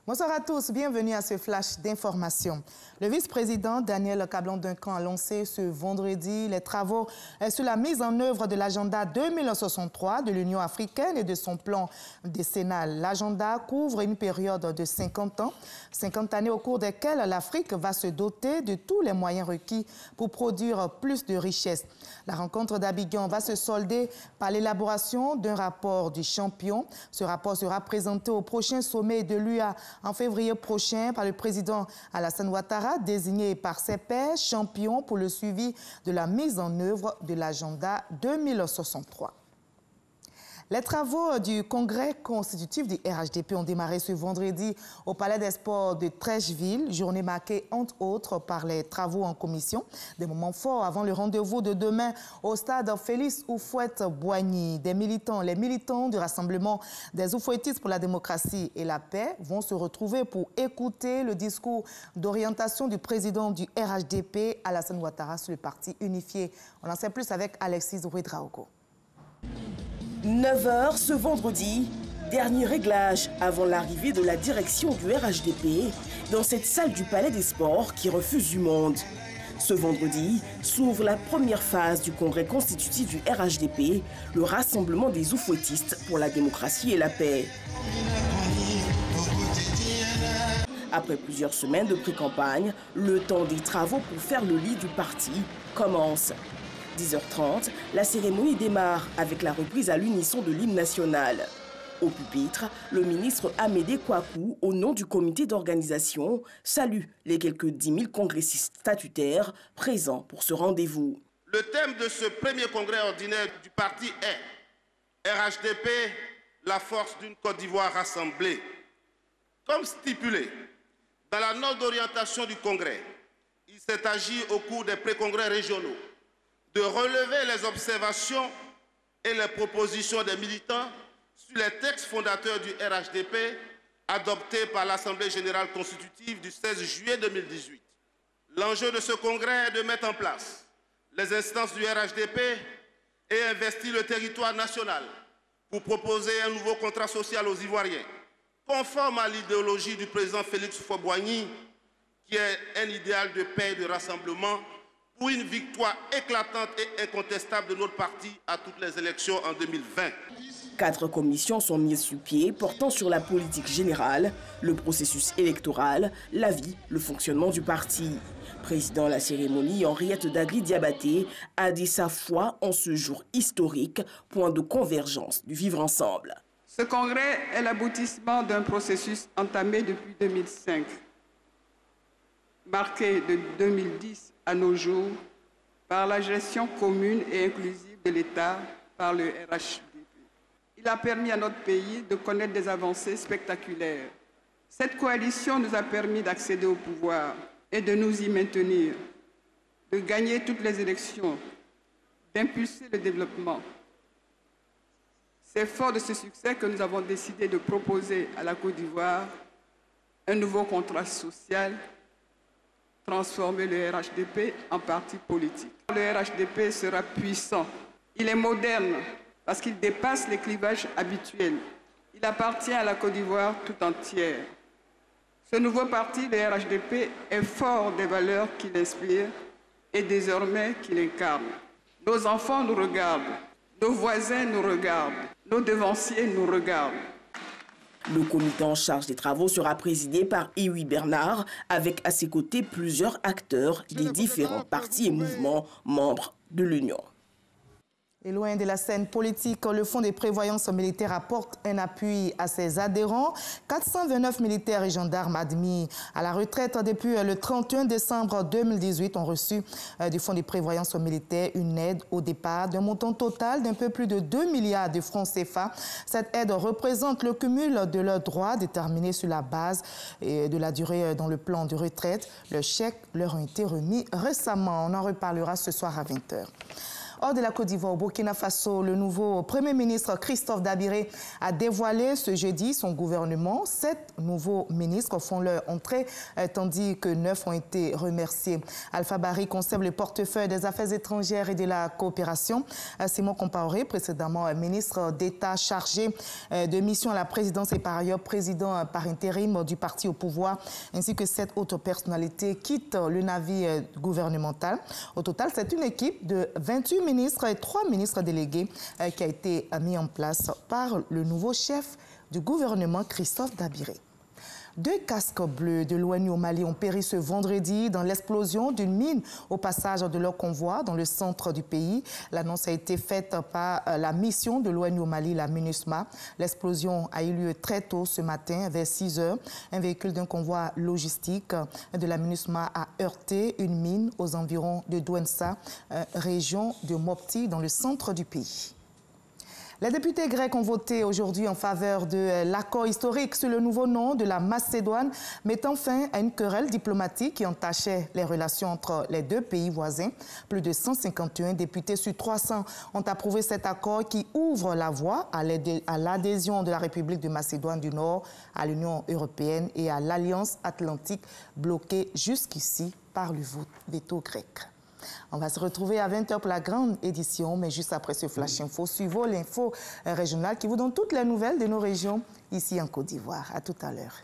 Bonsoir à tous, bienvenue à ce flash d'information. Le vice-président Daniel Kablan-Duncan a lancé ce vendredi les travaux sur la mise en œuvre de l'agenda 2063 de l'Union africaine et de son plan décennal. L'agenda couvre une période de 50 ans, 50 années au cours desquelles l'Afrique va se doter de tous les moyens requis pour produire plus de richesses. La rencontre d'Abidjan va se solder par l'élaboration d'un rapport du champion. Ce rapport sera présenté au prochain sommet de l'UA en février prochain par le président Alassane Ouattara, désigné par ses pairs champion pour le suivi de la mise en œuvre de l'agenda 2063. Les travaux du congrès constitutif du RHDP ont démarré ce vendredi au Palais des Sports de Trècheville, journée marquée entre autres par les travaux en commission. Des moments forts avant le rendez-vous de demain au stade Félix Houphouët-Boigny. Les militants du Rassemblement des Oufouettistes pour la démocratie et la paix vont se retrouver pour écouter le discours d'orientation du président du RHDP, Alassane Ouattara, sur le parti unifié. On en sait plus avec Alexis Ouedraogo. 9 h ce vendredi, dernier réglage avant l'arrivée de la direction du RHDP dans cette salle du Palais des Sports qui refuse du monde. Ce vendredi s'ouvre la première phase du congrès constitutif du RHDP, le Rassemblement des Oufouettistes pour la démocratie et la paix. Après plusieurs semaines de pré-campagne, le temps des travaux pour faire le lit du parti commence. 10h30, la cérémonie démarre avec la reprise à l'unisson de l'hymne national. Au pupitre, le ministre Amédée Kouakou, au nom du comité d'organisation, salue les quelques 10 000 congressistes statutaires présents pour ce rendez-vous. Le thème de ce premier congrès ordinaire du parti est RHDP, la force d'une Côte d'Ivoire rassemblée. Comme stipulé dans la note d'orientation du congrès, il s'est agi au cours des pré-congrès régionaux de relever les observations et les propositions des militants sur les textes fondateurs du RHDP adoptés par l'Assemblée générale constitutive du 16 juillet 2018. L'enjeu de ce congrès est de mettre en place les instances du RHDP et investir le territoire national pour proposer un nouveau contrat social aux Ivoiriens, conforme à l'idéologie du président Félix Houphouët-Boigny, qui est un idéal de paix et de rassemblement pour une victoire éclatante et incontestable de notre parti à toutes les élections en 2020. 4 commissions sont mises sur pied portant sur la politique générale, le processus électoral, la vie, le fonctionnement du parti. Président de la cérémonie, Henriette Dagli-Diabaté a dit sa foi en ce jour historique, point de convergence du vivre ensemble. Ce congrès est l'aboutissement d'un processus entamé depuis 2005, marqué de 2010 à nos jours par la gestion commune et inclusive de l'État par le RHDP. Il a permis à notre pays de connaître des avancées spectaculaires. Cette coalition nous a permis d'accéder au pouvoir et de nous y maintenir, de gagner toutes les élections, d'impulser le développement. C'est fort de ce succès que nous avons décidé de proposer à la Côte d'Ivoire un nouveau contrat social, transformer le RHDP en parti politique. Le RHDP sera puissant. Il est moderne parce qu'il dépasse les clivages habituels. Il appartient à la Côte d'Ivoire tout entière. Ce nouveau parti, le RHDP, est fort des valeurs qu'il inspire et désormais qu'il incarne. Nos enfants nous regardent, nos voisins nous regardent, nos devanciers nous regardent. Le comité en charge des travaux sera présidé par Iwi Bernard, avec à ses côtés plusieurs acteurs des différents partis et mouvements membres de l'Union. Et loin de la scène politique, le Fonds de prévoyance militaire apporte un appui à ses adhérents. 429 militaires et gendarmes admis à la retraite depuis le 31 décembre 2018 ont reçu du Fonds de prévoyance militaire une aide au départ d'un montant total d'un peu plus de 2 milliards de francs CFA. Cette aide représente le cumul de leurs droits déterminés sur la base de la durée dans le plan de retraite. Le chèque leur a été remis récemment. On en reparlera ce soir à 20 h. Hors de la Côte d'Ivoire, au Burkina Faso, le nouveau Premier ministre Christophe Dabiré a dévoilé ce jeudi son gouvernement. 7 nouveaux ministres font leur entrée, tandis que 9 ont été remerciés. Alpha Barry conserve le portefeuille des Affaires étrangères et de la coopération. Simon Compaoré, précédemment ministre d'État chargé de mission à la présidence et par ailleurs président par intérim du parti au pouvoir, ainsi que 7 autres personnalités quittent le navire gouvernemental. Au total, c'est une équipe de 28 ministres et 3 ministres délégués qui a été mis en place par le nouveau chef du gouvernement, Christophe Dabiré. 2 casques bleus de l'ONU au Mali ont péri ce vendredi dans l'explosion d'une mine au passage de leur convoi dans le centre du pays. L'annonce a été faite par la mission de l'ONU au Mali, la MINUSMA. L'explosion a eu lieu très tôt ce matin, vers 6 heures. Un véhicule d'un convoi logistique de la MINUSMA a heurté une mine aux environs de Douensa, région de Mopti, dans le centre du pays. Les députés grecs ont voté aujourd'hui en faveur de l'accord historique sur le nouveau nom de la Macédoine, mettant fin à une querelle diplomatique qui entachait les relations entre les 2 pays voisins. Plus de 151 députés sur 300 ont approuvé cet accord qui ouvre la voie à l'adhésion de la République de Macédoine du Nord à l'Union européenne et à l'Alliance atlantique bloquée jusqu'ici par le veto grec. On va se retrouver à 20h pour la grande édition, mais juste après ce Flash Info, suivons l'info régionale qui vous donne toutes les nouvelles de nos régions ici en Côte d'Ivoire. À tout à l'heure.